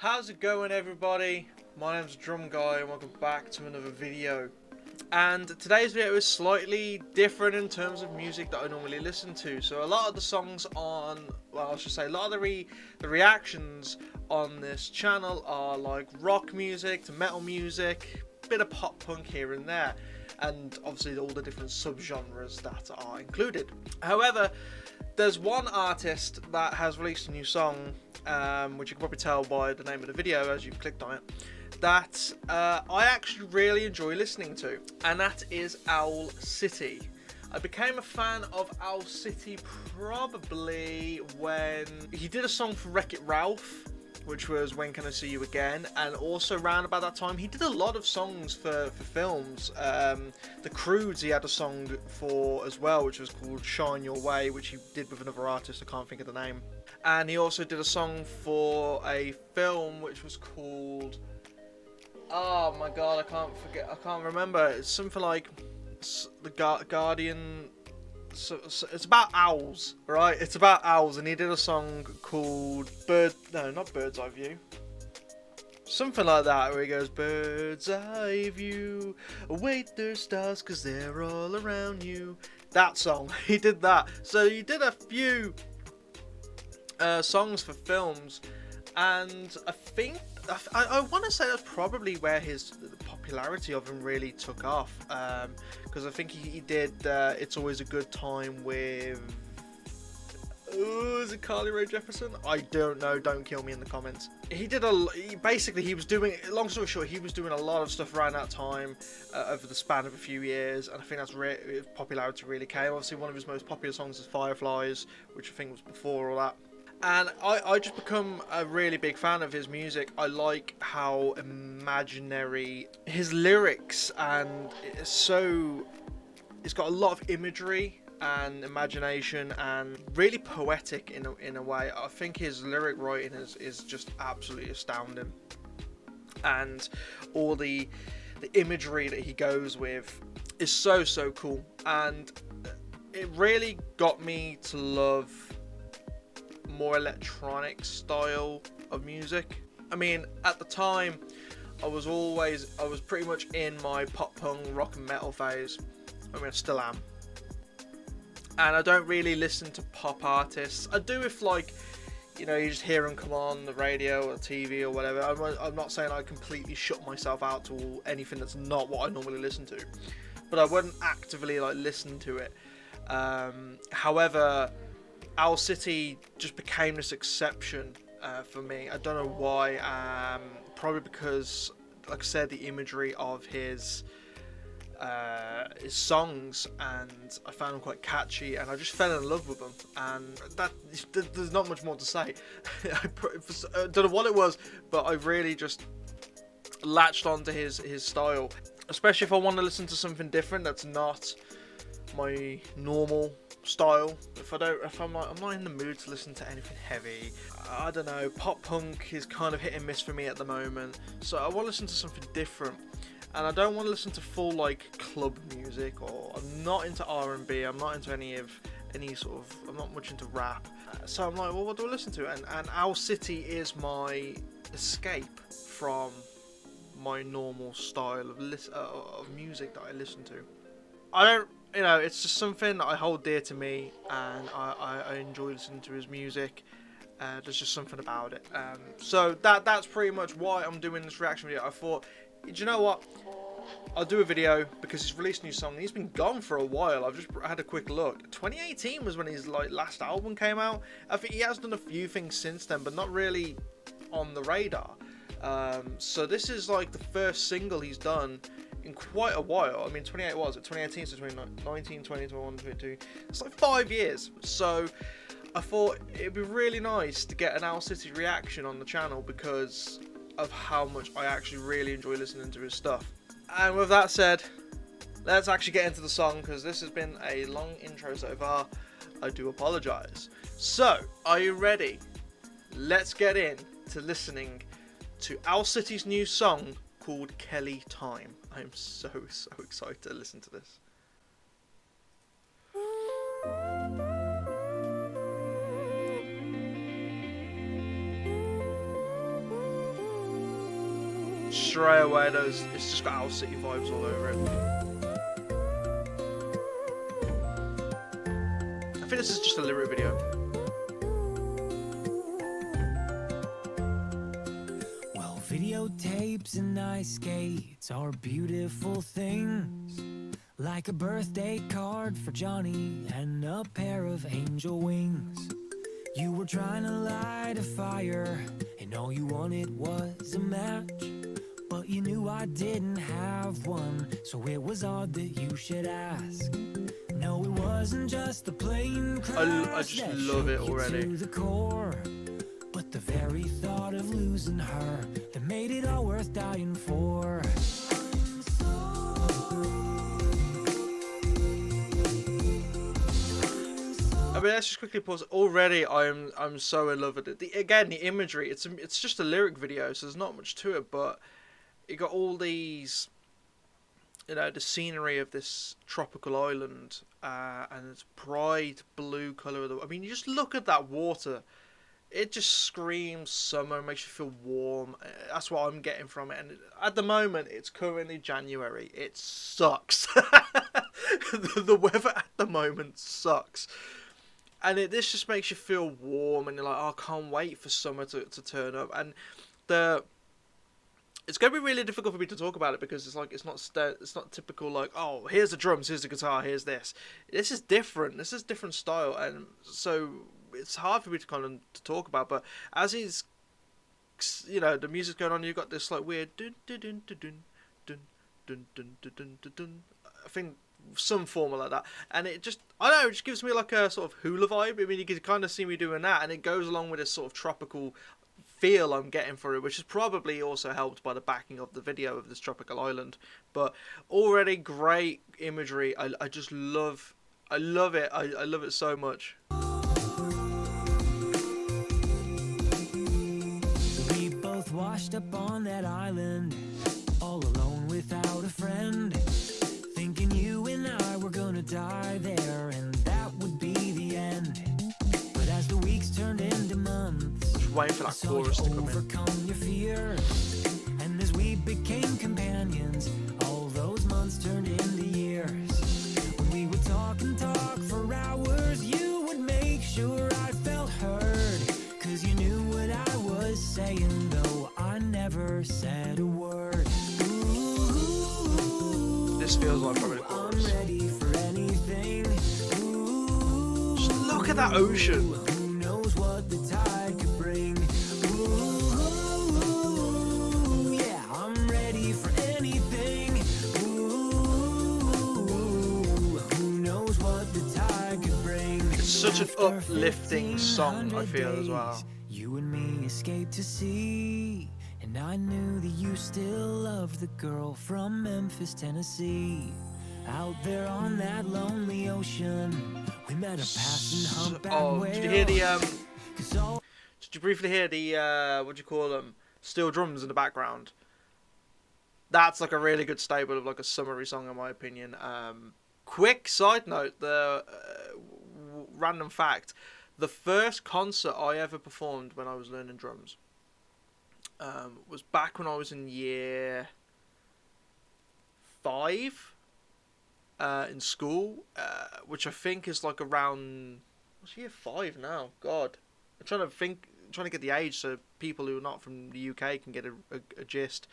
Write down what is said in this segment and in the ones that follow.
How's it going, everybody? My name's Drum Guy and welcome back to another video. And today's video is slightly different in terms of music that I normally listen to. So a lot of the songs on, well, I should say a lot of the reactions on this channel are like rock music to metal music, bit of pop punk here and there, and obviously all the different subgenres that are included. However, there's one artist that has released a new song, which you can probably tell by the name of the video as you've clicked on it, that I actually really enjoy listening to, and that is Owl City. I became a fan of Owl City probably when he did a song for Wreck-It Ralph, which was When Can I See You Again, and also around about that time he did a lot of songs for films. The Croods he had a song for as well, which was called Shine Your Way, which he did with another artist, I can't think of the name. And he also did a song for a film which was called, oh my god, I can't remember, it's something like the Guardian. So it's about owls, right? It's about owls, and he did a song called not Bird's Eye View, something like that, where he goes, Bird's Eye View, await their stars cause they're all around you. That song, he did that. So he did a few songs for films, and I think I want to say that's probably where the popularity of him really took off, because I think he did It's Always a Good Time with, is it Carly Rae Jepsen? I don't know, don't kill me in the comments. He was doing, long story short, he was doing a lot of stuff around that time, over the span of a few years, and I think that's his popularity really came. Obviously one of his most popular songs is Fireflies, which I think was before all that. And I just become a really big fan of his music. I like how imaginary his lyrics, and it's got a lot of imagery and imagination and really poetic in a way. I think his lyric writing is just absolutely astounding, and all the imagery that he goes with is so cool, and it really got me to love more electronic style of music. I mean, at the time I was pretty much in my pop punk rock and metal phase. I mean, I still am, and I don't really listen to pop artists. I do if, like, you know, you just hear them come on the radio or TV or whatever. I'm not saying I completely shut myself out to anything that's not what I normally listen to, but I wouldn't actively like listen to it. However, Owl City just became this exception for me. I don't know why. Probably because, like I said, the imagery of his songs, and I found them quite catchy, and I just fell in love with them. And there's not much more to say. I don't know what it was, but I really just latched onto his style, especially if I want to listen to something different that's not my normal style. I'm not in the mood to listen to anything heavy. I don't know, pop punk is kind of hit and miss for me at the moment, so I want to listen to something different, and I don't want to listen to full like club music, or I'm not into R&B, I'm not into any sort of, I'm not much into rap, so I'm like, well, what do I listen to? And Owl City is my escape from my normal style of music that I listen to. You know, it's just something that I hold dear to me, and I enjoy listening to his music. There's just something about it. So that's pretty much why I'm doing this reaction video. I thought, do you know what? I'll do a video because he's released a new song. He's been gone for a while. I've just had a quick look. 2018 was when his last album came out. I think he has done a few things since then, but not really on the radar. So this is like the first single he's done in quite a while. I mean, 2018 to 2019, 20, 21, 22. It's like 5 years. So I thought it'd be really nice to get an Owl City reaction on the channel because of how much I actually really enjoy listening to his stuff. And with that said, let's actually get into the song, because this has been a long intro so far. I do apologise. So, are you ready? Let's get into listening to Owl City's new song called Kelly Time. I'm so excited to listen to this. straight away, it's just got Owl City vibes all over it. I think this is just a lyric video. Well, videotapes and ice skates are beautiful things, like a birthday card for Johnny and a pair of angel wings. You were trying to light a fire, and all you wanted was a match, but you knew I didn't have one, so it was odd that you should ask. No, it wasn't just the plain crash I just love it already. to the core, but the very thought of losing her that made it all worth dying for. I mean, let's just quickly pause. Already, I'm so in love with it. Again, the imagery. It's just a lyric video, so there's not much to it. But you got all these, you know, the scenery of this tropical island, and it's bright blue color. I mean, you just look at that water. It just screams summer, makes you feel warm. That's what I'm getting from it. And at the moment, it's currently January. It sucks. The weather at the moment sucks. And this just makes you feel warm, and you're like, oh, I can't wait for summer to turn up. And it's going to be really difficult for me to talk about it, because it's like it's not typical, like, oh, here's the drums, here's the guitar, here's this. This is different. This is different style, and so it's hard for me to kind of to talk about. But as he's, you know, the music's going on, you've got this like weird dun dun dun dun dun dun dun dun dun dun dun. I think some form like that, and it just, I don't know, it just gives me like a sort of hula vibe. I mean, you can kind of see me doing that, and it goes along with this sort of tropical feel I'm getting for it, which is probably also helped by the backing of the video of this tropical island. But already great imagery. I just love it. I love it so much. We both washed up on that island, all alone without a friend, thinking you and I were gonna die there, and that would be the end. But as the weeks turned into months, Just waiting for that chorus to come in. overcome your fears, and as we became companions, all those months turned into years. When we would talk and talk for hours, you would make sure I felt heard, 'cause you knew what I was saying, though I never said a word. This feels like probably the chorus. I'm ready for anything. Just look at that ocean. Who knows what the tide could bring? Ooh, yeah, I'm ready for anything. Ooh, who knows what the tide could bring? It's such an uplifting song, I feel, as well. You and me escaped to sea, and I knew that you still loved the girl from Memphis, Tennessee. Out there on that lonely ocean, we met a passing humpback whale. Did you hear the 'Cause all Did you briefly hear the what do you call them? Steel drums in the background? That's like a really good staple of like a summery song, in my opinion. Quick side note: the random fact: the first concert I ever performed when I was learning drums was back when I was in year 5 in school, which I think is like around, what's year 5 now? God, I'm trying to get the age so people who are not from the UK can get a gist.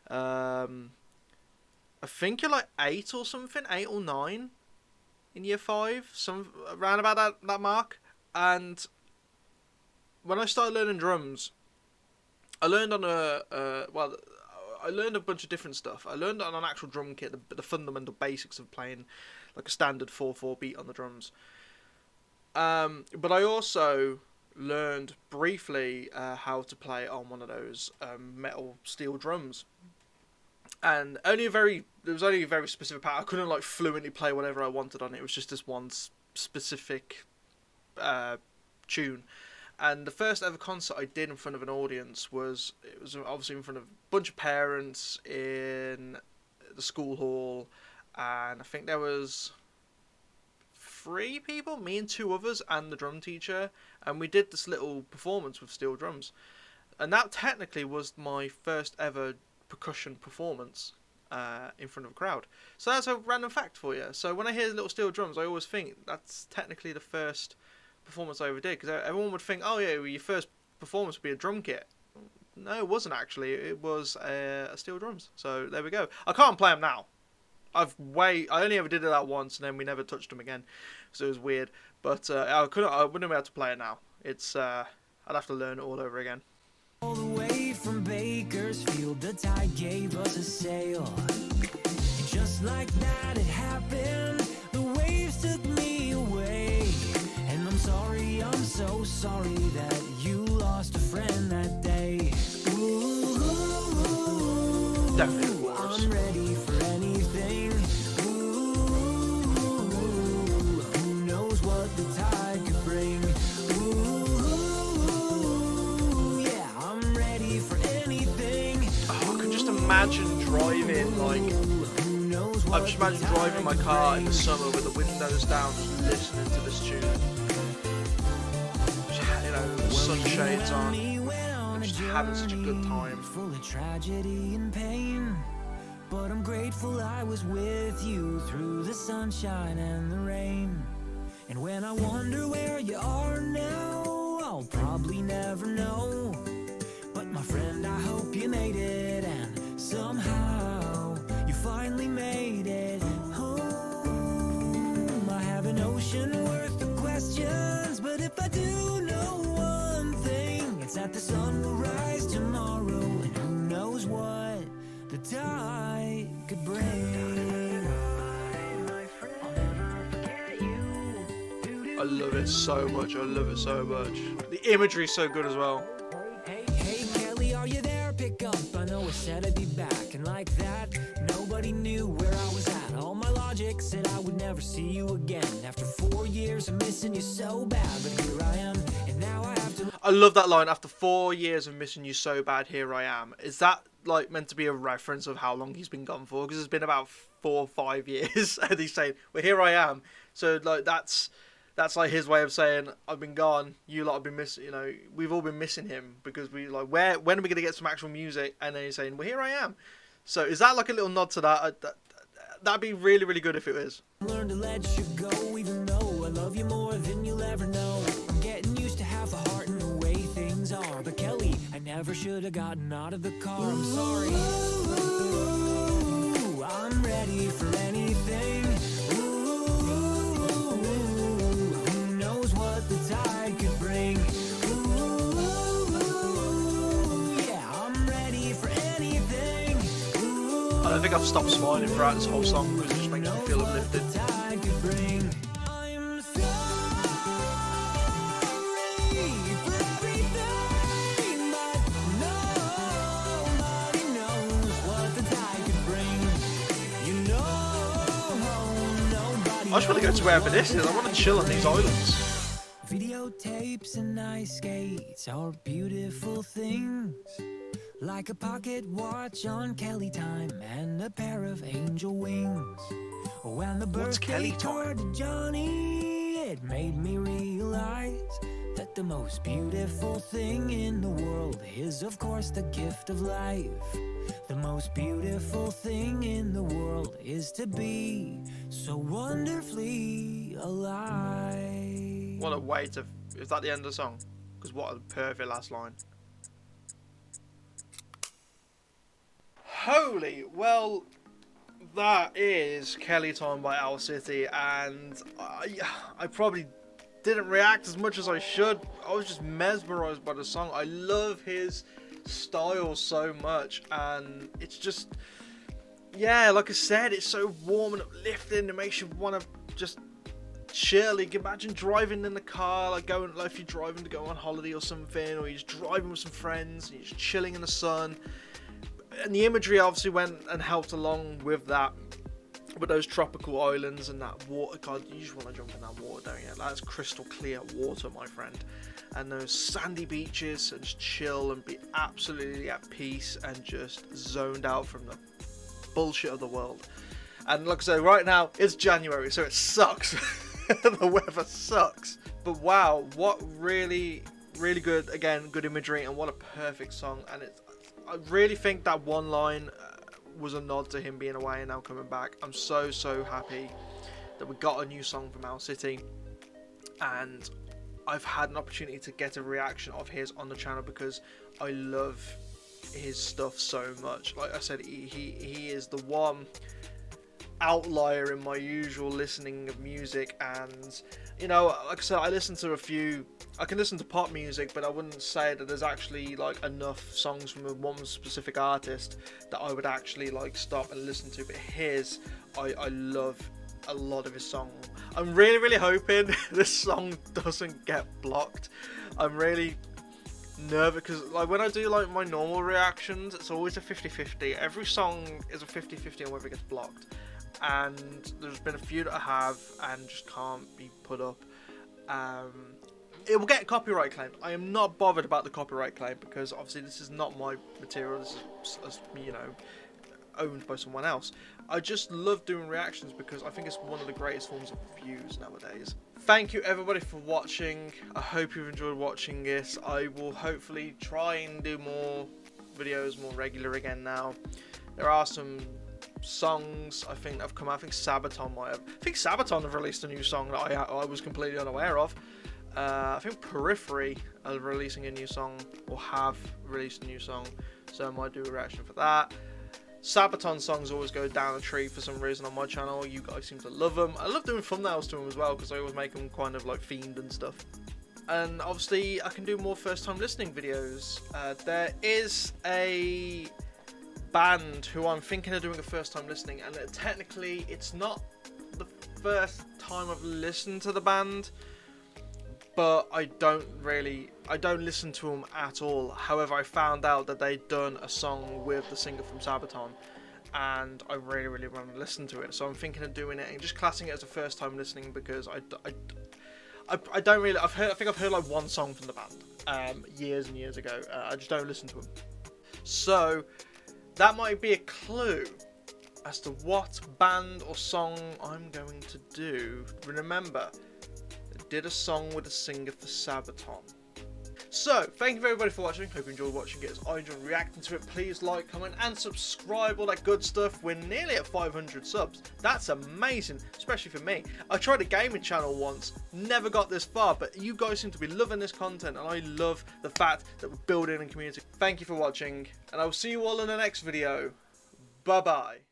I think you're like 8 or something, 8 or 9 in year 5, some around about that mark. And when I started learning drums, I learned on I learned a bunch of different stuff. I learned on an actual drum kit, the fundamental basics of playing like a standard 4/4 beat on the drums. But I also learned briefly how to play on one of those metal steel drums. And there was only a very specific part. I couldn't like fluently play whatever I wanted on it. It was just this one specific tune. And the first ever concert I did in front of an audience was obviously in front of a bunch of parents in the school hall, and I think there was 3 people, me and 2 others, and the drum teacher, and we did this little performance with steel drums. And that technically was my first ever percussion performance in front of a crowd. So that's a random fact for you. So when I hear little steel drums, I always think that's technically the first performance I ever did, because everyone would think, oh yeah, well, your first performance would be a drum kit. No, it wasn't actually. It was a steel drums. So there we go. I can't play them now. I only ever did it that once, and then we never touched them again, so it was weird. But I wouldn't be able to play it now. It's I'd have to learn it all over again. All the way from Bakersfield, the tide gave us a sail. And just like that, it happened. The waves took me away. And I'm so sorry that you lost a friend that day. Ooh, Definitely the chorus. I'm ready for anything. Ooh, who knows what the tide could bring. Ooh, yeah, I'm ready for anything. Oh, I can just imagine driving, like, I just imagine driving my car in the summer with the windows down, just listening to this tune. Just, you know, the sunshades on, and just having such a good time. Full of tragedy and pain, but I'm grateful I was with you through the sunshine and the rain. And when I wonder where you are now, I'll probably never know. But my friend, I hope you made it, and somehow you finally made it home. I have an ocean worth of questions, but if I do know one thing, it's that the sun will rise tomorrow, and who knows what the tide could bring. I love it so much. I love it so much. The imagery is so good as well. Hey Kelly, are you there? Pick up. I know I said I'd be back, and like that, nobody knew where I was at. All my logic said I would never see you again. After 4 years of missing you so bad, but here I am, and now I have to. I love that line. After 4 years of missing you so bad, here I am. Is that like meant to be a reference of how long he's been gone for? Because it's been about 4 or 5 years, and he's saying, "Well, here I am." So like that's like his way of saying, I've been gone, you lot have been missing, you know, we've all been missing him, because we like, when are we going to get some actual music? And then he's saying, well, here I am. So is that like a little nod to that? That'd be really, really good if it is. Learn to let you go, even though I love you more than you'll ever know. I'm getting used to half a heart and the way things are. But Kelly, I never should have gotten out of the car. I'm sorry. Ooh, I'm ready for anything. The tide could bring. Ooh, yeah, I'm ready for anything. Ooh, I don't think I've stopped smiling throughout this whole song, because it just makes me feel uplifted. the tide could bring. I'm sorry for everything, but nobody knows what the tide could bring. You know, nobody. I just want to go to wherever this is. I want to chill on these islands. Videotapes and ice skates are beautiful things, like a pocket watch on Kelly time and a pair of angel wings. When the What's Kelly birthday card to Johnny, it made me realize that the most beautiful thing in the world is, of course, the gift of life. The most beautiful thing in the world is to be so wonderfully alive. What a way to... Is that the end of the song? Because what a perfect last line. Holy, well, that is Kelly Time by Owl City, and I probably didn't react as much as I should. I was just mesmerized by the song. I love his style so much, and it's just, yeah, like I said, it's so warm and uplifting. It makes you want to just chill. You can imagine driving in the car, like if you're driving to go on holiday or something, or you're just driving with some friends and you're just chilling in the sun. And the imagery obviously went and helped along with that, with those tropical islands and that water. God, you just want to jump in that water, don't you? That's crystal clear water, my friend. And those sandy beaches, and just chill and be absolutely at peace and just zoned out from the bullshit of the world. And like I said, right now it's January, so it sucks. The weather sucks. But wow, what really, really good, again, good imagery, and what a perfect song. And it's I really think that one line was a nod to him being away and now coming back. I'm so happy that we got a new song from Owl City, and I've had an opportunity to get a reaction of his on the channel because I love his stuff so much. Like I said, he is the one outlier in my usual listening of music, and you know, like I said, I can listen to pop music, but I wouldn't say that there's actually like enough songs from one specific artist that I would actually like stop and listen to. But his, I love a lot of his song. I'm really hoping this song doesn't get blocked. I'm really nervous because like when I do like my normal reactions, it's always a 50-50. Every song is a 50-50 on whether it gets blocked, and there's been a few that I have and just can't be put up. It will get copyright claim. I am not bothered about the copyright claim because obviously this is not my material. This is, you know, owned by someone else. I just love doing reactions because I think it's one of the greatest forms of views nowadays. Thank you everybody for watching. I hope you've enjoyed watching this. I will hopefully try and do more videos more regular again now. There are some songs I think that have come out. I think Sabaton have released a new song that I was completely unaware of. I think Periphery are releasing a new song, or have released a new song, so I might do a reaction for that. Sabaton songs always go down a tree for some reason on my channel. You guys seem to love them. I love doing thumbnails to them as well because I always make them kind of like themed and stuff. And obviously I can do more first time listening videos. There is a band who I'm thinking of doing a first time listening, and technically it's not the first time I've listened to the band, but I don't listen to them at all. However, I found out that they'd done a song with the singer from Sabaton, and I really want to listen to it. So I'm thinking of doing it and just classing it as a first time listening because I don't really. I think I've heard like one song from the band years and years ago. I just don't listen to them. So that might be a clue as to what band or song I'm going to do. Remember, did a song with a singer for Sabaton. So, thank you everybody for watching. Hope you enjoyed watching it as I enjoyed reacting to it. Please like, comment and subscribe, all that good stuff. We're nearly at 500 subs. That's amazing, especially for me. I tried a gaming channel once, never got this far, but you guys seem to be loving this content, and I love the fact that we're building a community. Thank you for watching, and I will see you all in the next video. Bye bye.